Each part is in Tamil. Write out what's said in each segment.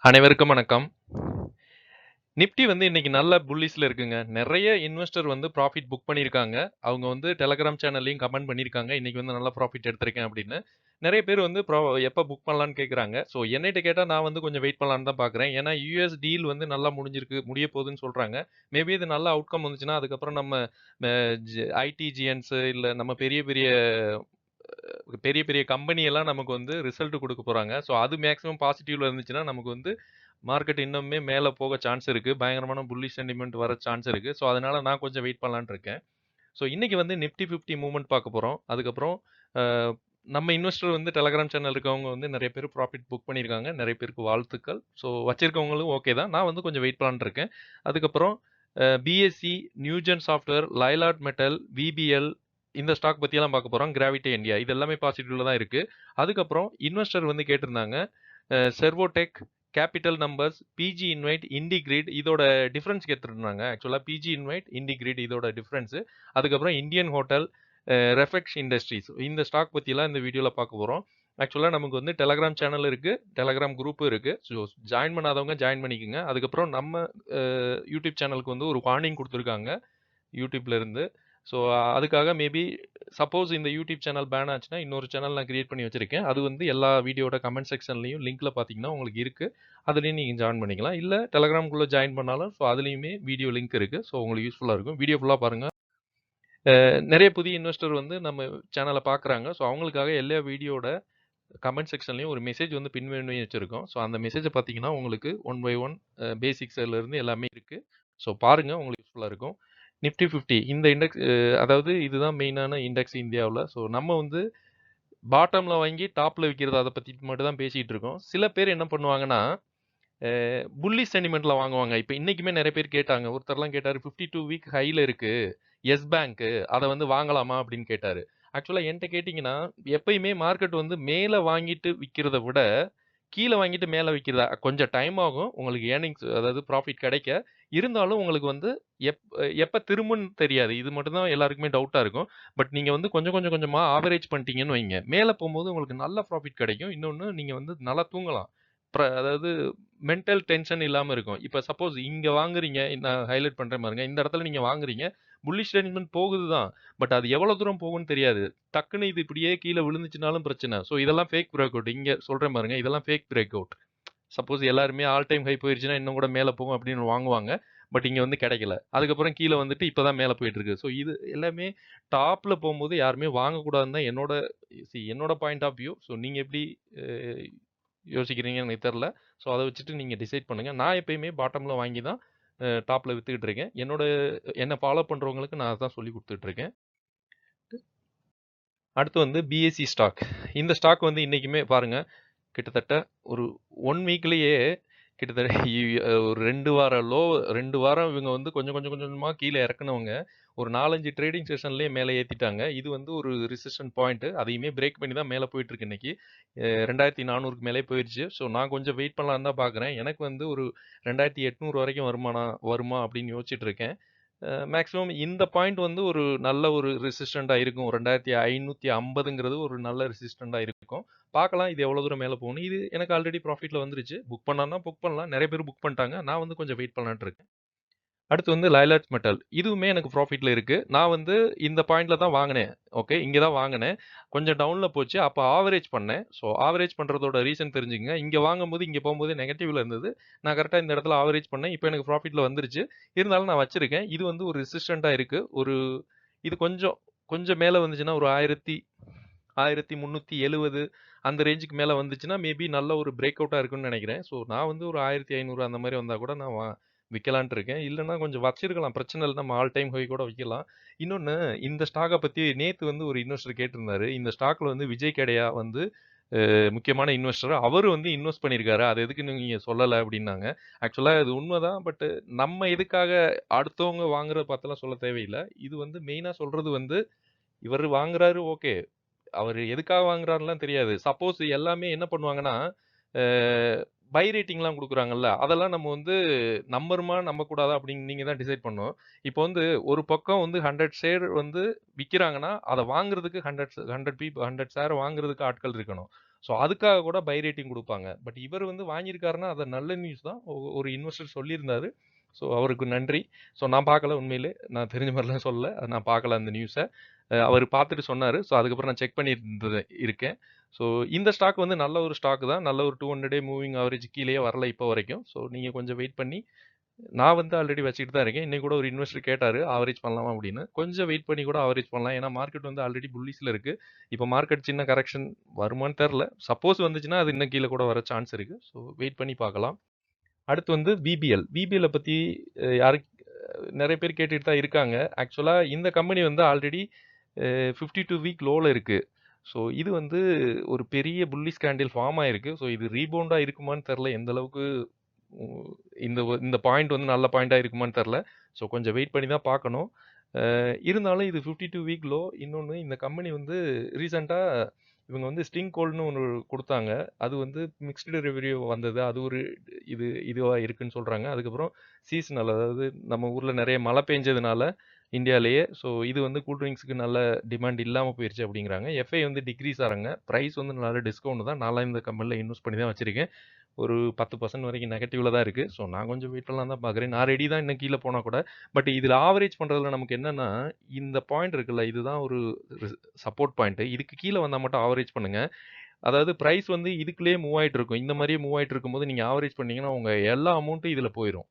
அனைவருக்கும் வணக்கம். நிஃப்டி வந்து இன்னைக்கு நல்ல புல்லிஷ்ல இருக்குங்க. நெறைய இன்வெஸ்டர் வந்து ப்ராஃபிட் புக் பண்ணியிருக்காங்க. அவங்க வந்து டெலகிராம் சேனல்லயும் கமெண்ட் பண்ணியிருக்காங்க. இன்னைக்கு வந்து நல்ல ப்ராஃபிட் எடுத்திருக்கேன் அப்படின்னு. நெறைய பேர் வந்து எப்ப புக் பண்ணலான்னு கேட்குறாங்க. ஸோ என்னைட்ட கேட்டா நான் வந்து கொஞ்சம் வெயிட் பண்ணலான்னு தான் பார்க்குறேன். ஏன்னா யுஎஸ் டீல் வந்து நல்லா முடிஞ்சிருக்கு, முடிய போகுதுன்னு சொல்றாங்க. மேபி இது நல்ல அவுட்கம் வந்துச்சுன்னா, அதுக்கப்புறம் நம்ம அ ஐடி ஜியன்ட்ஸ் இல்ல நம்ம பெரிய பெரிய பெரிய பெரிய கம்பெனி எல்லாம் நமக்கு வந்து ரிசல்ட் குடுக்க போறாங்க. ஸோ அது மேக்ஸிமம் பாசிட்டிவ்ல இருந்துச்சுன்னா, நமக்கு வந்து மார்க்கெட் இன்னுமே மேல போக சான்ஸ் இருக்கு. பயங்கரமான புல்லிஷ் சென்டிமென்ட் வர சான்ஸ் இருக்கு. ஸோ அதனால நான் கொஞ்சம் வெயிட் பண்ணலான்னு இருக்கேன். ஸோ இன்னைக்கு வந்து நிஃப்டி 50 மூவ்மெண்ட் பார்க்க போறோம். அதுக்கப்புறம் அ நம்ம இன்வெஸ்டர் வந்து டெலகிராம் சேனல் இருக்கவங்க வந்து நெறைய பேர் ப்ராஃபிட் புக் பண்ணியிருக்காங்க. நெறைய பேருக்கு வாழ்த்துக்கள். ஸோ வச்சிருக்கவங்களும் ஓகே தான். நான் வந்து கொஞ்சம் வெயிட் பண்ணலான்னு இருக்கேன். அதுக்கப்புறம் பிஎஸ்சி, Newgen software, Lloyds metal, VBL இந்த ஸ்டாக் பத்தியெல்லாம் பார்க்க போறோம். கிராவிட்டி இந்தியா இது எல்லாமே பாசிட்டிவ்ல தான் இருக்கு. அதுக்கப்புறம் இன்வெஸ்டர் வந்து கேட்டிருந்தாங்க. செர்வோடெக், கேபிட்டல் நம்பர்ஸ், பிஜி இன்வைட், இண்டிகிரிட் இதோட டிஃபரன்ஸ் கேட்டிருந்தாங்க. ஆக்சுவலா பிஜி இன்வைட், இண்டிகிரிட் இதோட டிஃபரன்ஸ். அதுக்கப்புறம் இந்தியன் ஹோட்டல், ரெஃபெக்ஸ் இண்டஸ்ட்ரீஸ் இந்த ஸ்டாக் பத்தியெல்லாம் இந்த வீடியோல பார்க்க போறோம். ஆக்சுவலா நமக்கு வந்து டெலகிராம் சேனல் இருக்கு, டெலகிராம் குரூப் இருக்கு. ஸோ ஜாயின் பண்ணாதவங்க ஜாயின் பண்ணிக்கங்க. அதுக்கப்புறம் நம்ம யூடியூப் சேனலுக்கு வந்து ஒரு வார்னிங் குடுத்துருக்காங்க. யூடியூப்ல இருந்து. ஸோ அதுக்காக மேபி சப்போஸ் இந்த யூடியூப் சேனல் பேன் ஆச்சுன்னா, இன்னொரு சேனல் நான் கிரியேட் பண்ணி வச்சிருக்கேன். அது வந்து எல்லா வீடியோட கமெண்ட் செக்ஷன்லயும் லிங்க்ல பார்த்தீங்கன்னா உங்களுக்கு இருக்கு. அதுலயும் நீங்க ஜாயின் பண்ணிக்கலாம். இல்ல டெலகிராம்குள்ள ஜாயின் பண்ணாலும் ஸோ அதுலயுமே வீடியோ லிங்க் இருக்கு. ஸோ உங்களுக்கு யூஸ்ஃபுல்லா இருக்கும். வீடியோ ஃபுல்லா பாருங்க. நெறைய புதிய இன்வெஸ்டர் வந்து நம்ம சேனல பார்க்குறாங்க. ஸோ அவங்களுக்காக எல்லா வீடியோட கமெண்ட் செக்ஷன்லயும் ஒரு மெசேஜ் வந்து பின் பண்ணி வச்சிருக்கோம். ஸோ அந்த மெசேஜ பார்த்தீங்கன்னா, உங்களுக்கு ஒன் பை ஒன் பேசிக்ஸ்ல இருந்து எல்லாமே இருக்கு. ஸோ பாருங்க உங்களுக்கு யூஸ்ஃபுல்லா இருக்கும். நிஃப்டி 50 இந்த இண்டெக்ஸ் அதாவது இதுதான் மெயினான இண்டெக்ஸ் இந்தியாவுல. ஸோ நம்ம வந்து பாட்டம்ல வாங்கி டாப்ல விக்கிறது அத பத்தி மட்டும் தான் பேசிட்டு இருக்கோம். சில பேர் என்ன பண்ணுவாங்கன்னா, புல்லிஷ் சென்டிமென்ட்ல வாங்குவாங்க. இப்ப இன்னைக்குமே நெறைய பேர் கேட்டாங்க. ஒருத்தர்லாம் கேட்டாரு 52 வீக் ஹைல இருக்கு. எஸ் பேங்க் அத வந்து வாங்கலாமா? அப்படின்னு கேட்டாரு. ஆக்சுவலா என்ட்ட கேட்டீங்கன்னா, எப்பயுமே மார்க்கெட் வந்து மேல வாங்கிட்டு விக்கிறத விட, கீழ வாங்கிட்டு மேல விக்கிறதா கொஞ்சம் டைம் ஆகும். உங்களுக்கு ஏர்னிங்ஸ் அதாவது ப்ராஃபிட் கிடைக்க. இருந்தாலும் உங்களுக்கு வந்து எப் எப்ப திரும்பும்னு தெரியாது. இது மட்டும் தான் எல்லாருக்குமே டவுட்டா இருக்கும். பட் நீங்க வந்து கொஞ்சம் கொஞ்சம் கொஞ்சமா ஆவரேஜ் பண்ணிட்டீங்கன்னு வைங்க. மேல போம்போது உங்களுக்கு நல்ல ப்ராஃபிட் கிடைக்கும். இன்னொன்னு நீங்க வந்து நல்லா தூங்கலாம். அதாவது மென்டல் டென்ஷன் இல்லாம இருக்கும். இப்ப சப்போஸ் இங்க வாங்குறீங்க, நான் ஹைலைட் பண்றேன் பாருங்க. இந்த இடத்துல நீங்க வாங்குறீங்க. புல்லிஷ் சென்டிமென்ட் போகுது தான். பட் அது எவ்வளவு தூரம் போகும்னு தெரியாது. டக்குன்னு இது இப்படியே கீழ விழுந்துச்சுனாலும் பிரச்சனை. ஸோ இதெல்லாம் ஃபேக் பிரேக் அவுட். இங்க சொல்றேன் பாருங்க. இதெல்லாம் ஃபேக் பிரேக் அவுட். சப்போஸ் எல்லாருமே ஆல் டைம் ஹை போயிருச்சுன்னா, இன்னும் கூட மேல போகும் அப்படின்னு வாங்குவாங்க. பட் இங்க வந்து கிடைக்கல. அதுக்கப்புறம் கீழ வந்துட்டு இப்ப தான் மேல போயிட்டு இருக்கு. ஸோ இது எல்லாமே டாப்ல போம்போது யாருமே வாங்கக்கூடாதுன்னு தான் என்னோட பாயிண்ட் ஆஃப் வியூ. ஸோ நீங்க எப்படி அ யோசிக்கிறீங்கன்னு எனக்கு தெரியல. ஸோ அத வச்சுட்டு நீங்க டிசைட் பண்ணுங்க. நான் எப்பயுமே பாட்டம்ல வாங்கி தான் டாப்ல வித்துக்கிட்டு இருக்கேன். என்ன ஃபாலோ பண்றவங்களுக்கு நான் அதான் சொல்லிக் குடுத்துட்டு இருக்கேன். அடுத்து வந்து பிஎஸ்சி ஸ்டாக். இந்த ஸ்டாக் வந்து இன்னைக்குமே பாருங்க, கிட்டத்தட்ட ஒரு 1 வீக்லயே கிட்டத்தட்ட ஒரு 2 வார 2 வாரம் இவங்க வந்து கொஞ்சம் கொஞ்சம் கொஞ்சமா கீழ இறக்குனவங்க, ஒரு 4, 5 ட்ரேடிங் செஷன்லயே மேல ஏத்திட்டாங்க. இது வந்து ஒரு ரெசிஸ்டன்ட் பாயிண்ட். அதையுமே பிரேக் பண்ணி தான் மேல போயிட்டு இருக்கு இன்னைக்கு. 2400க்கு மேலே போயிருச்சு. ஸோ நான் கொஞ்சம் வெயிட் பண்ணலான்னு தான் பார்க்குறேன். எனக்கு வந்து ஒரு 2800 வரைக்கும் வருமா அப்படின்னு யோசிச்சுட்டு இருக்கேன். மேக்ஸிமம் இந்த பாயிண்ட் வந்து ஒரு நல்ல ஒரு ரெசிஸ்டன்ட்டா இருக்கும். 2550ங்கிறது ஒரு நல்ல ரெசிஸ்டன்ட்டா இருக்கும். பார்க்கலாம் இது எவ்வளோ தூரம் மேல போகும்னு. இது எனக்கு ஆல்ரெடி ப்ராஃபிட்ல வந்துருச்சு. புக் பண்ணலாம்னா புக் பண்ணலாம். நெறைய பேர் புக் பண்ணிட்டாங்க. நான் வந்து கொஞ்சம் வெயிட் பண்ணலான்ட்டு இருக்கேன். அடுத்து வந்து லைலாட் மெட்டல். இதுவுமே எனக்கு ப்ராஃபிட்ல இருக்கு. நான் வந்து இந்த பாயிண்ட்ல தான் வாங்குனேன். ஓகே. இங்க தான் வாங்குனேன். கொஞ்சம் டவுன்ல போச்சு. அப்ப ஆவரேஜ் பண்ணேன். ஸோ ஆவரேஜ் பண்றதோட ரீசன் தெரிஞ்சுக்கங்க. இங்க வாங்கும்போது, இங்க போம்போது நெகட்டிவ்ல இருந்தது. நான் கரெக்ட்டா இந்த இடத்துல ஆவரேஜ் பண்ணேன். இப்ப எனக்கு ப்ராஃபிட்ல வந்துருச்சு. இருந்தாலும் நான் வச்சிருக்கேன். இது வந்து ஒரு ரெசிஸ்டன்ட்டா இருக்கு. இது கொஞ்சம் கொஞ்சம் மேல வந்துச்சுன்னா ஒரு 1370 அந்த ரேஞ்சுக்கு மேல வந்துச்சுன்னா, மேபி நல்ல ஒரு பிரேக் அவுட்டா இருக்கும்னு நெனைக்கிறேன். ஸோ நான் வந்து ஒரு 1500 அந்த மாரி வந்தா கூட நான் விக்கலான்ட்டு இருக்கேன். இல்லன்னா கொஞ்சம் வச்சிருக்கலாம். பிரச்சனை இல்ல. நம்ம ஆல் டைம் ஹை கூட விக்கலாம். இன்னொன்னு இந்த ஸ்டாக்க பத்தி நேத்து வந்து ஒரு இன்வெஸ்டர் கேட்டிருந்தாரு. இந்த ஸ்டாக்ல வந்து விஜய் கெடையா வந்து முக்கியமான இன்வெஸ்டர். அவரு வந்து இன்வெஸ்ட் பண்ணியிருக்காரு. அது எதுக்குன்னு நீங்க சொல்லல அப்டின்னாங்க. ஆக்சுவலா இது உண்மதான். பட் நம்ம எதுக்காக அடுத்தவங்க வாங்குறத பாத்துலாம் சொல்ல தேவையில்ல. இது வந்து மெயினா சொல்றது வந்து இவரு வாங்குறாரு ஓகே. அவரு எதுக்காக வாங்குறாருன்லாம் தெரியாது. சப்போஸ் எல்லாமே என்ன பண்ணுவாங்கன்னா, அ பை ரேட்டிங்லாம் குடுக்குறாங்கல்ல, அதெல்லாம் நம்ம வந்து நம்பணுமா, நம்பக்கூடாதா அப்படின்னு நீங்க தான் டிசைட் பண்ணணும். இப்போ வந்து ஒரு பக்கம் வந்து 100 ஷேர் வந்து விக்கிறாங்கன்னா, அத வாங்குறதுக்கு 100 ஷேர் வாங்குறதுக்கு ஆட்கள் இருக்கணும். ஸோ அதுக்காக கூட பை ரேட்டிங் குடுப்பாங்க. பட் இவர் வந்து வாங்கியிருக்காருன்னா, அது நல்ல நியூஸ் தான். ஒரு இன்வெஸ்டர் சொல்லியிருந்தாரு. ஸோ அவருக்கு நன்றி. ஸோ நான் பார்க்கல உண்மையிலே. நான் தெரிஞ்ச மாரிலாம் சொல்லல. நான் பார்க்கல அந்த நியூஸ. அவரு பார்த்துட்டு சொன்னாரு. ஸோ அதுக்கப்புறம் நான் செக் பண்ணியிருந்தது இருக்கேன். ஸோ இந்த ஸ்டாக் வந்து நல்ல ஒரு ஸ்டாக் தான். நல்ல ஒரு 200 டே மூவிங் ஆவரேஜ் கீழயே வரல இப்போ வரைக்கும். ஸோ நீங்க கொஞ்சம் வெயிட் பண்ணி நான் வந்து ஆல்ரெடி வச்சுக்கிட்டு தான் இருக்கேன். இன்னைக்கு கூட ஒரு இன்வெஸ்டர் கேட்டாரு, ஆவரேஜ் பண்ணலாமா அப்படின்னு. கொஞ்சம் வெயிட் பண்ணி கூட ஆவரேஜ் பண்ணலாம். ஏன்னா மார்க்கெட் வந்து ஆல்ரெடி புல்லிஷ்ல இருக்கு. இப்போ மார்க்கெட் சின்ன கரெக்ஷன் வருமான்னு தெரியல. சப்போஸ் வந்துச்சுன்னா அது இன்னும் கீழ கூட வர சான்ஸ் இருக்கு. ஸோ வெயிட் பண்ணி பார்க்கலாம். அடுத்து வந்து விபிஎல். விபிஎல்ல பத்தி நெறைய பேர் கேட்டுட்டு தான் இருக்காங்க. ஆக்சுவலா இந்த கம்பெனி வந்து ஆல்ரெடி 52 வீக் லோல இருக்கு. ஸோ இது வந்து ஒரு பெரிய புல்லிஷ் கேண்டில் ஃபார்ம் ஆயிருக்கு. ஸோ இது ரீபவுண்டா இருக்குமான்னு தெரியல. எந்த அளவுக்கு இந்த பாயிண்ட் வந்து நல்ல பாயிண்டா இருக்குமான்னு தெரியல. ஸோ கொஞ்சம் வெயிட் பண்ணி தான் பார்க்கணும். இருந்தாலும் இது 52 வீக் லோ. இன்னொன்னு இந்த கம்பெனி வந்து ரீசென்ட்டா இவங்க வந்து ஸ்டிங் கோல்ட்னு ஒண்ணு குடுத்தாங்க. அது வந்து மிக்ஸ்டு ரெவின்யூ வந்தது. அது ஒரு இதுவா இருக்குன்னு சொல்றாங்க. அதுக்கப்புறம் சீசனல், அதாவது நம்ம ஊர்ல நெறைய மழை பெஞ்சதுனால இந்தியாலயே, ஸோ இது வந்து கூல் ட்ரிங்க்ஸ்க்கு நல்ல டிமாண்ட் இல்லாம போயிருச்சு அப்படிங்கிறாங்க. எஃப்ஐ வந்து டிக்ரீஸ் ஆறாங்க. பிரைஸ் வந்து நல்ல டிஸ்கவுண்ட் தான். நான்லாம் இந்த கம்பெனில இன்வெஸ்ட் பண்ணி தான் வச்சிருக்கேன். ஒரு 10% வரைக்கும் நெகட்டிவ்ல தான் இருக்கு. ஸோ நான் கொஞ்சம் வெயிட் பண்ணலாம்னு தான் பார்க்குறேன். நான் ரெடி தான் இன்னும் கீழ போனா கூட. பட் இதுல ஆவரேஜ் பண்றதுல நமக்கு என்னன்னா, இந்த பாயிண்ட் இருக்குல்ல, இதுதான் ஒரு சப்போர்ட் பாயிண்ட். இதுக்கு கீழ வந்தா மட்டும் ஆவரேஜ் பண்ணுங்க. அதாவது பிரைஸ் வந்து இதுக்குள்ளேயே மூவ் ஆயிட்டு இருக்கும். இந்த மாரியே மூவ் ஆயிட்டு இருக்கும்போது நீங்க ஆவரேஜ் பண்ணீங்கன்னா, உங்க எல்லா அமௌண்ட்டும் இதுல போயிரும்.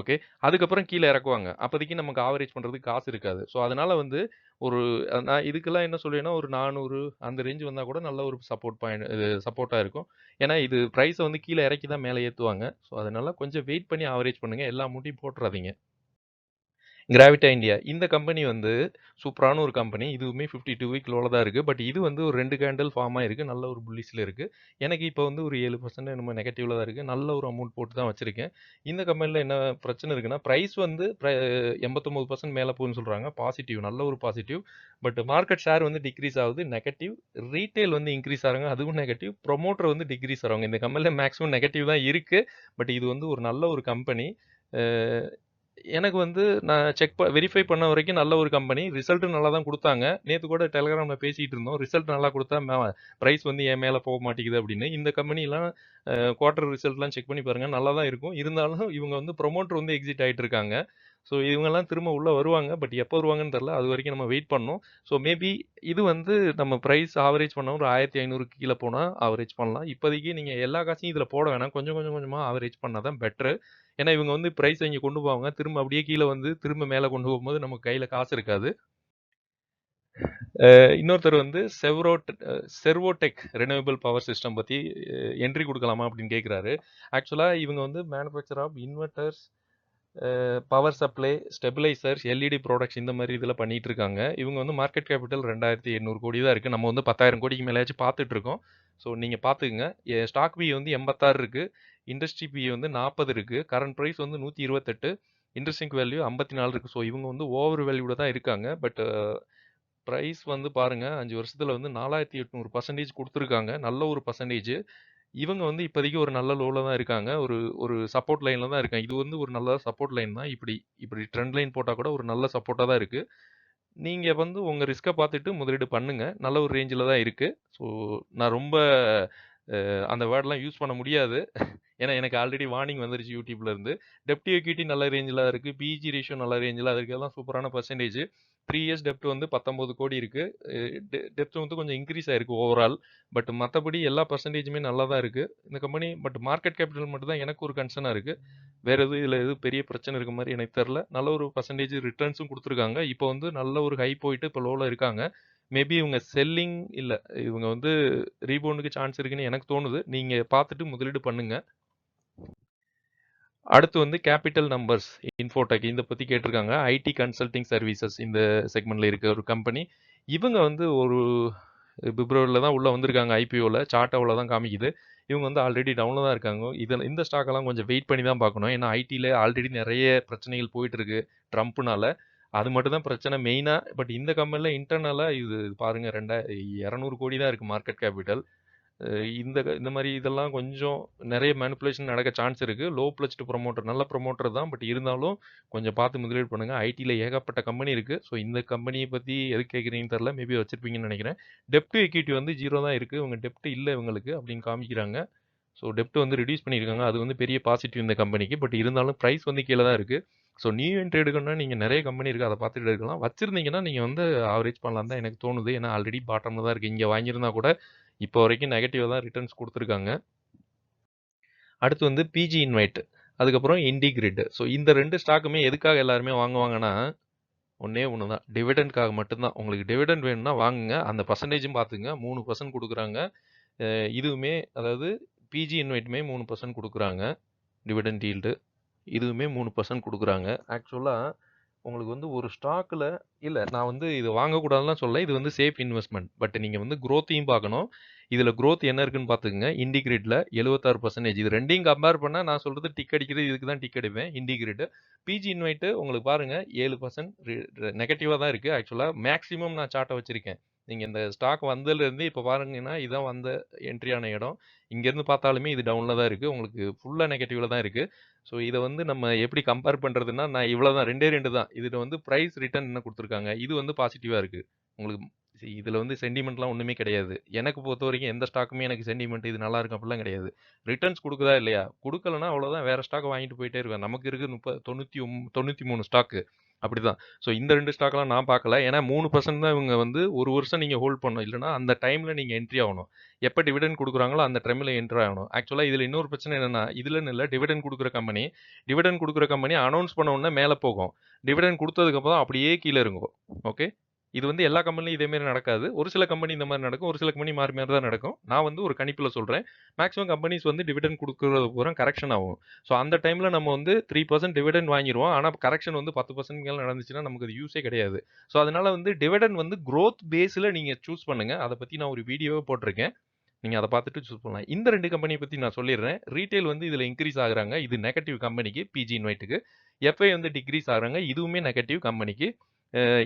ஓகே. அதுக்கப்புறம் கீழ இறக்குவாங்க. அப்போதைக்கு நமக்கு ஆவரேஜ் பண்றதுக்கு காசு இருக்காது. ஸோ அதனால வந்து ஒரு நான் இதுக்கெல்லாம் என்ன சொல்லுவேன்னா, ஒரு 400 அந்த ரேஞ்ச் வந்தா கூட நல்ல ஒரு சப்போர்ட் பாயிண்ட், சப்போர்ட்டா இருக்கும். ஏன்னா இது பிரைஸ வந்து கீழ இறக்கி தான் மேல ஏத்துவாங்க. ஸோ அதனால கொஞ்சம் வெயிட் பண்ணி ஆவரேஜ் பண்ணுங்க. எல்லா அமௌண்ட்டையும் போட்டுறாதீங்க. கிராவிட்டா இந்தியா. இந்த கம்பெனி வந்து சூப்பரான ஒரு கம்பெனி. இதுவுமே 52 வீக் லோல தான் இருக்கு. பட் இது வந்து ஒரு 2 கேண்டில் ஃபார்ம் ஆயிருக்கு. நல்ல ஒரு புல்லிஷ்ல இருக்கு. எனக்கு இப்போ வந்து ஒரு 7% என்னமோ நெகட்டிவ்ல தான் இருக்கு. நல்ல ஒரு அமௌண்ட் போட்டு தான் வச்சிருக்கேன். இந்த கம்பெனில என்ன பிரச்சனை இருக்குன்னா, பிரைஸ் வந்து 89% மேல போகுதுன்னு சொல்றாங்க. பாசிட்டிவ், நல்ல ஒரு பாசிட்டிவ். பட் மார்க்கெட் ஷேர் வந்து டிக்ரீஸ் ஆகுது. நெகட்டிவ். ரீட்டெயில் வந்து இன்கிரீஸ் ஆறாங்க. அதுவும் நெகட்டிவ். ப்ரமோட்டர் வந்து டிக்ரீஸ் ஆறாங்க. இந்த கம்பெனில மேக்ஸிமம் நெகட்டிவ் தான் இருக்கு. பட் இது வந்து ஒரு நல்ல ஒரு கம்பெனி. அ எனக்கு வந்து நான் வெரிஃபை பண்ண வரைக்கும் நல்ல ஒரு கம்பெனி. ரிசல்ட்டும் நல்லா தான் குடுத்தாங்க. நேத்து கூட டெலகிராம்ல பேசிட்டு இருந்தோம். ரிசல்ட் நல்லா குடுத்தா பிரைஸ் வந்து ஏன் மேல போக மாட்டேங்குது அப்படின்னு. இந்த கம்பெனிலாம் குவார்ட்டர் ரிசல்ட்லாம் செக் பண்ணி பாருங்க. நல்லா தான் இருக்கும். இருந்தாலும் இவங்க வந்து ப்ரமோட்டர் வந்து எக்ஸிட் ஆயிட்டு இருக்காங்க. ஸோ இவங்கலாம் திரும்ப உள்ள வருவாங்க. பட் எப்போ வருவாங்கன்னு தெரியல. அது வரைக்கும் நம்ம வெயிட் பண்ணணும். ஸோ மேபி இது வந்து நம்ம பிரைஸ் ஆவரேஜ் பண்ணா ஒரு 1500க்கு கீழ போனா ஆவரேஜ் பண்ணலாம். இப்போதைக்கு நீங்க எல்லா காசையும் இதுல போட வேணாம். கொஞ்சம் கொஞ்சமா ஆவரேஜ் பண்ணா தான் பெட்டர். ஏன்னா இவங்க வந்து பிரைஸ் இங்க கொண்டு போவாங்க. திரும்ப அப்படியே கீழ வந்து திரும்ப மேல கொண்டு போகும்போது நமக்கு கையில காசு இருக்காது. இன்னொருத்தர் வந்து செர்வோடெக் ரெனியூவபிள் பவர் சிஸ்டம் பத்தி என்ட்ரி குடுக்கலாமா அப்படின்னு கேட்கிறாரு. ஆக்சுவலா இவங்க வந்து manufacture of inverters, power supply, stabilisers, LED products இந்த மாதிரி இதில் பண்ணிட்டு இருக்காங்க. இவங்க வந்து மார்க்கெட் கேபிட்டல் 2800 கோடி தான் இருக்கு. நம்ம வந்து 10,000 கோடிக்கு மேலேயாச்சும் பார்த்துட்டு இருக்கோம். ஸோ நீங்க பார்த்துக்குங்க. ஸ்டாக் பி வந்து 86 இருக்கு. இண்டஸ்ட்ரி பி வந்து 40 இருக்கு. கரண்ட் பிரைஸ் வந்து 128. இன்ட்ரெஸ்டிங் வேல்யூ 54 இருக்கு. ஸோ இவங்க வந்து ஓவர் வேல்யூட தான் இருக்காங்க. பட் பிரைஸ் வந்து பாருங்க 5 வருஷத்துல வந்து 4800% கொடுத்துருக்காங்க. நல்ல ஒரு பர்சன்டேஜ். இவங்க வந்து இப்போதைக்கு ஒரு நல்ல லோல தான் இருக்காங்க. ஒரு ஒரு சப்போர்ட் லைன்ல தான் இருக்காங்க. இது வந்து ஒரு நல்ல சப்போர்ட் லைன் தான். இப்படி ட்ரெண்ட் லைன் போட்டா கூட ஒரு நல்ல சப்போர்ட்டா தான் இருக்கு. நீங்க வந்து உங்க ரிஸ்க்க பார்த்துட்டு முதலீடு பண்ணுங்க. நல்ல ஒரு ரேஞ்சில தான் இருக்கு. ஸோ நான் ரொம்ப அந்த வேர்ட்லாம் யூஸ் பண்ண முடியாது. ஏன்னா எனக்கு ஆல்ரெடி வார்னிங் வந்துருச்சு யூடியூப்ல இருந்து. டெப்ட் ஈக்விட்டி நல்ல ரேஞ்சில இருக்கு. பிஇஜி ரேஷியோ நல்ல ரேஞ்சில அதுக்கெல்லாம் சூப்பரான பெர்சன்டேஜ். 3 இயர்ஸ் டெப்ட் வந்து 19 கோடி இருக்கு. டெப்ட் வந்து கொஞ்சம் இன்க்ரீஸ் ஆயிருக்கு ஓவரால். பட் மத்தபடி எல்லா பெர்சன்டேஜுமே நல்லா தான் இருக்கு. இந்த கம்பெனி பட் மார்க்கெட் கேபிட்டல் மட்டும் தான் எனக்கு ஒரு கன்சர்னா இருக்கு. வேற எதுவும் பெரிய பிரச்சனை இருக்க மாதிரி எனக்கு தெரியல. நல்ல ஒரு பெர்சன்டேஜ் ரிட்டர்ன்ஸும் குடுத்துருக்காங்க. இப்போ வந்து நல்ல ஒரு ஹை போயிட்டு இப்போ லோல இருக்காங்க. மேபி இவங்க செல்லிங் இல்ல. இவங்க வந்து ரீபவுண்டுக்கு சான்ஸ் இருக்குன்னு எனக்கு தோணுது. நீங்க பார்த்துட்டு முதலீடு பண்ணுங்க. அடுத்து வந்து கேபிட்டல் நம்பர்ஸ் இன்ஃபோடெக் இந்த பத்தி கேட்டிருக்காங்க. ஐடி கன்சல்டிங் சர்வீசஸ் இந்த செக்மெண்ட்ல இருக்க ஒரு கம்பெனி. இவங்க வந்து ஒரு பிப்ரவரில தான் உள்ள வந்திருக்காங்க ஐபிஓல. சார்ட் அவ்வளோ தான் காமிக்குது. இவங்க வந்து ஆல்ரெடி டவுன்ல தான் இருக்காங்க. இந்த ஸ்டாக்கெல்லாம் கொஞ்சம் வெயிட் பண்ணி தான் பார்க்கணும். ஏன்னா ஐடில ஆல்ரெடி நிறைய பிரச்சனைகள் போயிட்டு இருக்கு ட்ரம்ப்னால. அது மட்டும் தான் பிரச்சனை மெயினா. பட் இந்த கம்பெனில இன்டர்னலா இது பாருங்க 200 கோடி தான் இருக்கு மார்க்கெட் கேபிட்டல். இந்த மாரி இதெல்லாம் கொஞ்சம் நெறைய மேனிபுலேஷன் நடக்க சான்ஸ் இருக்கு. லோ பிளெட்ஜ்டு ப்ரமோட்டர் நல்ல ப்ரமோட்டர் தான். பட் இருந்தாலும் கொஞ்சம் பார்த்து முதலீடு பண்ணுங்க. ஐடில ஏகப்பட்ட கம்பெனி இருக்கு. ஸோ இந்த கம்பெனிய பத்தி எதுக்கு கேட்குறீங்கன்னு தெரியல. மேபி வச்சிருப்பீங்கன்னு நெனைக்கிறேன். டெப்ட் டு எக்விட்டி வந்து 0 தான் இருக்கு. இவங்க டெப்ட் இல்ல இவங்களுக்கு அப்படின்னு காமிக்கிறாங்க. ஸோ டெப்ட் வந்து ரெடியூஸ் பண்ணியிருக்காங்க. அது வந்து பெரிய பாசிட்டிவ் இந்த கம்பெனிக்கு. பட் இருந்தாலும் பிரைஸ் வந்து கீழ தான் இருக்கு. ஸோ நியூ என்ட்ரி எடுக்கணும்னா நீங்க நெறைய கம்பெனி இருக்கு. அத பார்த்துட்டு எடுக்கலாம். வச்சிருந்தீங்கன்னா நீங்க வந்து ஆவரேஜ் பண்ணலாம்னு தான் எனக்கு தோணுது. ஏன்னா ஆல்ரெடி பாட்டம்ல தான் இருக்கு. இங்க வாங்கியிருந்தா கூட இப்போ வரைக்கும் நெகட்டிவா தான் ரிட்டர்ன்ஸ் குடுத்துருக்காங்க. அடுத்து வந்து பிஜி இன்வைட். அதுக்கப்புறம் இண்டிகிரிட். ஸோ இந்த 2 ஸ்டாக்குமே எதுக்காக எல்லாருமே வாங்குவாங்கன்னா, ஒண்ணே ஒண்ணு தான். டிவிடெண்ட்காக மட்டும் தான். உங்களுக்கு டிவிடெண்ட் வேணும்னா வாங்குங்க. அந்த பெர்சன்டேஜும் பார்த்துக்கங்க. 3% குடுக்குறாங்க. இதுவுமே அதாவது பிஜி இன்வைட்டுமே 3% குடுக்குறாங்க. Dividend yield. இதுவுமே 3% குடுக்குறாங்க. ஆக்சுவலா உங்களுக்கு வந்து ஒரு ஸ்டாக்ல இல்ல நான் வந்து இது வாங்கக்கூடாதுன்னுலாம் சொல்லல. இது வந்து சேஃப் இன்வெஸ்ட்மென்ட். பட் நீங்க வந்து குரோத்தையும் பார்க்கணும். இதுல குரோத் என்ன இருக்குன்னு பார்த்துக்கங்க. இண்டிகிரிட்ல 76%. இது 2யும் கம்பேர் பண்ணா நான் சொல்றது டிக் அடிக்கிறது இதுக்கு தான் டிக் அடிப்பேன். இண்டிகிரிட். பிஜி இன்வைட் உங்களுக்கு பாருங்க 7% நெகட்டிவா தான் இருக்கு. ஆக்சுவலா மேக்ஸிமம் நான் சார்ட்ட வச்சிருக்கேன். நீங்க இந்த ஸ்டாக் வந்ததுலேருந்து இப்போ பாருங்கன்னா இதான் வந்த என்ட்ரியான இடம். இங்கேருந்து பார்த்தாலுமே இது டவுன்ல தான் இருக்கு. உங்களுக்கு ஃபுல்லா நெகட்டிவ்ல தான் இருக்கு. ஸோ இத வந்து நம்ம எப்படி கம்பேர் பண்றதுன்னா, நான் இவ்வளவுதான் 2 தான். இதுல வந்து பிரைஸ் ரிட்டர்ன் என்ன குடுத்துருக்காங்க. இது வந்து பாசிட்டிவா இருக்கு. உங்களுக்கு இதுல வந்து சென்டிமெண்ட்லாம் ஒண்ணுமே கிடையாது. எனக்கு பொறுத்தவரைக்கும் எந்த ஸ்டாக்குமே எனக்கு சென்டிமெண்ட் இது நல்லா இருக்கும் அப்படிலாம் கிடையாது. ரிட்டர்ன்ஸ் குடுக்குதா இல்லையா? குடுக்கலன்னா அவ்வளவுதான் வேற ஸ்டாக் வாங்கிட்டு போயிட்டே இருப்பேன். நமக்கு இருக்கு 93 ஸ்டாக்கு. அப்படிதான். ஸோ இந்த 2 ஸ்டாக்லாம் நான் பார்க்கல. ஏன்னா 3% தான் இவங்க வந்து 1 வருஷம் நீங்க ஹோல்ட் பண்ணணும். இல்லன்னா அந்த டைம்ல நீங்க என்ட்ரி ஆகணும். எப்ப டிவிடெண்ட் குடுக்குறாங்களோ அந்த டைம்ல என்ட்ரி ஆகணும். ஆக்சுவலா இதுல இன்னொரு பிரச்சனை என்னன்னா, இதுலன்னு இல்ல டிவிடெண்ட் குடுக்குற கம்பெனி அனௌன்ஸ் பண்ண உடனே மேல போகும். டிவிடெண்ட் குடுத்ததுக்கு அப்புறம் அப்படியே கீழ இறங்கும். ஓகே. இது வந்து எல்லா கம்பெனிலயும் இதே மாரி நடக்காது. ஒரு சில கம்பெனி இந்த மாரி நடக்கும். ஒரு சில கம்பெனி மாறி மாறி தான் நடக்கும். நான் வந்து ஒரு கணிப்புல சொல்றேன். மேக்ஸிமம் கம்பெனிஸ் வந்து டிவிடெண்ட் குடுக்குறது பூரா கரெக்ஷன் ஆகும். ஸோ அந்த டைம்ல நம்ம வந்து 3% டிவிடெண்ட் வாங்கிருவோம். ஆனா கரெக்ஷன் வந்து 10% மேல நடந்துச்சுன்னா நமக்கு அது யூஸே கிடையாது. ஸோ அதனால வந்து டிவிடெண்ட் வந்து குரோத் பேஸ்ல நீங்க சூஸ் பண்ணுங்க. அத பத்தி நான் ஒரு வீடியோவே போட்டிருக்கேன். நீங்க அத பார்த்துட்டு சூஸ் பண்ணலாம். இந்த 2 கம்பெனிய பத்தி நான் சொல்லிடுறேன். ரீட்டெயில் வந்து இதுல இன்கிரீஸ் ஆகுறாங்க. இது நெகட்டிவ் கம்பெனிக்கு பிஜி இன்வைட்டுக்கு. எஃப்ஐ வந்து டிக்ரீஸ் ஆகுறாங்க. இதுவுமே நெகட்டிவ் கம்பெனிக்கு.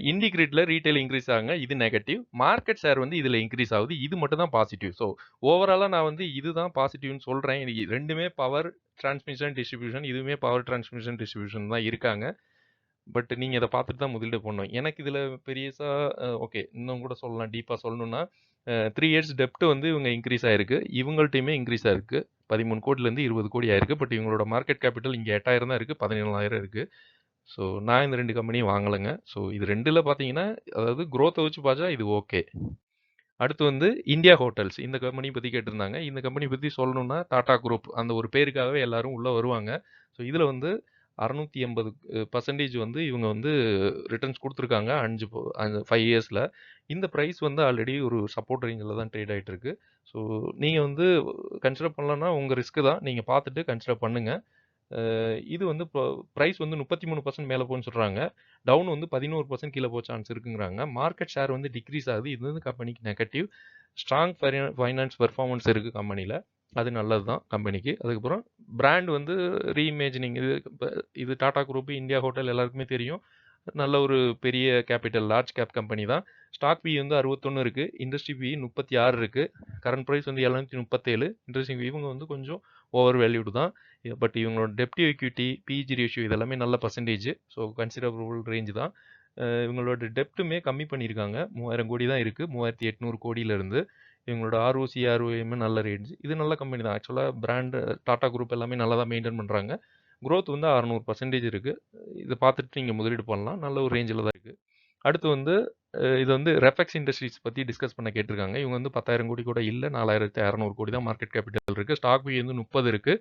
இண்டிகிரிட்ல ரீட்டெயில் இன்கிரீஸ் ஆகுங்க. இது நெகட்டிவ். மார்க்கெட் ஷேர் வந்து இதுல இன்கிரீஸ் ஆகுது. இது மட்டும் தான் பாசிட்டிவ். ஸோ ஓவராலா நான் வந்து இதுதான் பாசிட்டிவ்னு சொல்றேன். இது 2மே பவர் டிரான்ஸ்மிஷன், டிஸ்ட்ரிபியூஷன். இதுவுமே பவர் டிரான்ஸ்மிஷன், டிஸ்ட்ரிபியூஷன் தான் இருக்காங்க. பட் நீங்க இத பார்த்துட்டு தான் முதலீடு பண்ணணும். எனக்கு இதுல பெரியசா ஓகே. இன்னும் கூட சொல்லலாம். டீப்பா சொல்லணும்னா 3 இயர்ஸ் டெப்ட் வந்து இவங்க இன்கிரீஸ் ஆயிருக்கு. இவங்கள்ட்டயுமே இன்கிரீஸ் ஆயிருக்கு. 13 கோடிலேருந்து 20 கோடி ஆயிருக்கு. பட் இவங்களோட மார்க்கெட் கேபிட்டல் இங்க 8,000 தான் இருக்கு. 17,000 இருக்கு. ஸோ நான் இந்த 2 கம்பெனியும் வாங்கலங்க. ஸோ இது 2ல பார்த்தீங்கன்னா, அதாவது குரோத்த வச்சு பார்த்தா இது ஓகே. அடுத்து வந்து இந்தியா ஹோட்டல்ஸ். இந்த கம்பெனி பத்தி கேட்டிருந்தாங்க. இந்த கம்பெனி பத்தி சொல்லணும்னா டாடா குரூப். அந்த ஒரு பேருக்காகவே எல்லாரும் உள்ள வருவாங்க. ஸோ இதுல வந்து 680% வந்து இவங்க வந்து ரிட்டர்ன்ஸ் குடுத்துருக்காங்க. 5 இயர்ஸ்ல. இந்த பிரைஸ் வந்து ஆல்ரெடி ஒரு சப்போர்ட் ரேஞ்சில தான் ட்ரேட் ஆயிட்டு இருக்கு. ஸோ நீங்க வந்து கன்சிடர் பண்ணலன்னா உங்க ரிஸ்க் தான். நீங்க பார்த்துட்டு கன்சிடர் பண்ணுங்க. இது வந்து இப்போ பிரைஸ் வந்து 33% மேல போகும்ன்னு சொல்றாங்க. டவுன் வந்து 11% கீழ போக சான்ஸ் இருக்குங்கிறாங்க. மார்க்கெட் ஷேர் வந்து டிக்ரீஸ் ஆகுது. இது வந்து கம்பெனிக்கு நெகட்டிவ். ஸ்ட்ராங் ஃபைனான்ஸ் பெர்ஃபார்மன்ஸ் இருக்கு கம்பெனில. அது நல்லது தான் கம்பெனிக்கு. அதுக்கப்புறம் பிராண்ட் வந்து ரீஇமேஜினிங் இது டாடா குரூப், இந்தியா ஹோட்டல் எல்லாருக்குமே தெரியும். நல்ல ஒரு பெரிய கேபிட்டல், லார்ஜ் கேப் கம்பெனி தான். ஸ்டாக் பி வந்து 61 இருக்கு. இண்டஸ்ட்ரி பி 36 இருக்கு. கரண்ட் பிரைஸ் வந்து 737. இண்டஸ்ட்ரி இவங்க வந்து கொஞ்சம் ஓவர் வேல்யூடு தான். பட் இவங்களோட டெப்ட் ஈக்விட்டி, பிஇஜி ரேஷியோ இதெல்லாமே நல்ல பெர்சன்டேஜ். ஸோ கன்சிடரபிள் ரேஞ்ச் தான். இவங்களோட டெப்ட்டுமே கம்மி பண்ணியிருக்காங்க. 3000 கோடி தான் இருக்கு. 3800 கோடியிலிருந்து. இவங்களோட ஆர்ஓசி, ஆர்ஓஎம் நல்ல ரேஞ்ச். இது நல்ல கம்பெனி தான். ஆக்சுவலா பிராண்ட் டாடா குரூப் எல்லாமே நல்லா தான் மெயின்டைன் பண்றாங்க. குரோத் வந்து 600% இருக்கு. இத பார்த்துட்டு நீங்க முதலீடு பண்ணலாம். நல்ல ஒரு ரேஞ்சில தான் இருக்கு. அடுத்து வந்து இது வந்து ரெஃபெக்ஸ் இண்டஸ்ட்ரீஸ் பத்தி டிஸ்கஸ் பண்ண கேட்டிருக்காங்க. இவங்க வந்து 10,000 கோடி கூட இல்ல. 4,600 கோடி தான் மார்க்கெட் கேபிட்டல் இருக்கு. ஸ்டாக் பி வந்து 30 இருக்கு.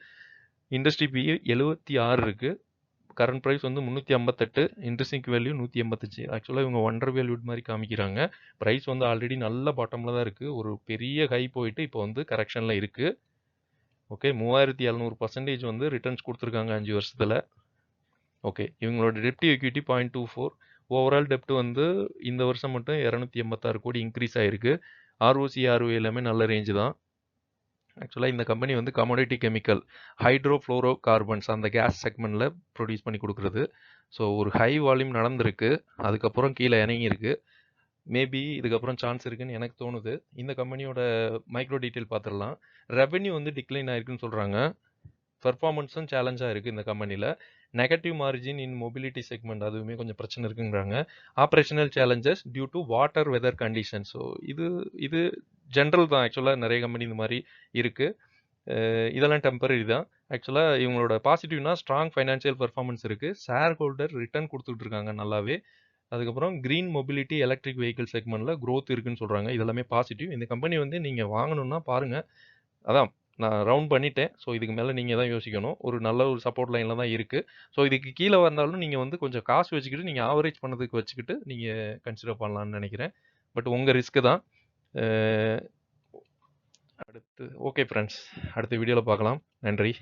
இண்டஸ்ட்ரி பி 76 இருக்கு. கரண்ட் பிரைஸ் வந்து 358. Intrinsic value 185. ஆக்சுவலா இவங்க அண்டர் வேல்யூட் மாரி காமிக்கிறாங்க. பிரைஸ் வந்து ஆல்ரெடி நல்ல பாட்டம்ல தான் இருக்கு. ஒரு பெரிய ஹை போயிட்டு இப்போ வந்து கரெக்ஷன்ல இருக்கு. ஓகே. 3700% வந்து ரிட்டர்ன்ஸ் குடுத்துருக்காங்க 5 வருஷத்துல. ஓகே. இவங்களோட டெப்ட் ஈக்விட்டி 0.24. ஓவரால் டெப்ட் வந்து இந்த வருஷம் மட்டும் 286 கோடி இன்க்ரீஸ் ஆயிருக்கு. ஆர்ஓசி, ஆர்ஓஏ எல்லாமே நல்ல ரேஞ்ச் தான். ஆக்சுவலா இந்த கம்பெனி வந்து commodity chemical, hydro fluoro carbons அந்த கேஸ் செக்மெண்ட்ல ப்ரொடியூஸ் பண்ணி குடுக்குறது. ஸோ ஒரு ஹை வால்யூம் நடந்திருக்கு. அதுக்கப்புறம் கீழ இறங்கியிருக்கு. மேபி இதுக்கப்புறம் சான்ஸ் இருக்குன்னு எனக்கு தோணுது. இந்த கம்பெனியோட மைக்ரோ டீட்டெயில் பார்த்துடலாம். ரெவென்யூ வந்து டிக்ளைன் ஆயிருக்குன்னு சொல்றாங்க. பெர்ஃபார்மன்ஸும் சேலஞ்சா இருக்கு இந்த கம்பெனில. Negative margin in mobility segment அதுவுமே கொஞ்சம் பிரச்சனை இருக்குங்கிறாங்க. Operational challenges due to water weather condition. So இது இது ஜென்ரல் தான். ஆக்சுவலாக நிறைய கம்பெனி இந்த மாதிரி இருக்கு. இதெல்லாம் டெம்பரரி தான். ஆக்சுவலாக இவங்களோட பாசிட்டிவ்னா ஸ்ட்ராங் ஃபைனான்சியல் பெர்ஃபார்மன்ஸ் இருக்கு. ஷேர் ஹோல்டர் ரிட்டர்ன் கொடுத்துட்டு இருக்காங்க நல்லாவே. அதுக்கப்புறம் கிரீன் மொபிலிட்டி எலக்ட்ரிக் வெஹிக்கிள் செக்மெண்ட்ல growth இருக்குன்னு சொல்றாங்க. இதெல்லாமே பாசிட்டிவ். இந்த கம்பெனி வந்து நீங்க வாங்கணும்னா பாருங்க. அதான் நான் ரவுண்ட் பண்ணிட்டேன். ஸோ இதுக்கு மேல நீங்க தான் யோசிக்கணும். ஒரு நல்ல ஒரு சப்போர்ட் லைன்ல தான் இருக்கு. ஸோ இதுக்கு கீழ வந்தாலும் நீங்க வந்து கொஞ்சம் காசு வச்சுக்கிட்டு நீங்க ஆவரேஜ் பண்ணதுக்கு வச்சுக்கிட்டு நீங்க கன்சிடர் பண்ணலாம்னு நினைக்கிறேன். பட் உங்க ரிஸ்க் தான். அடுத்து ஓகே ஃப்ரெண்ட்ஸ். அடுத்த வீடியோல பார்க்கலாம். நன்றி.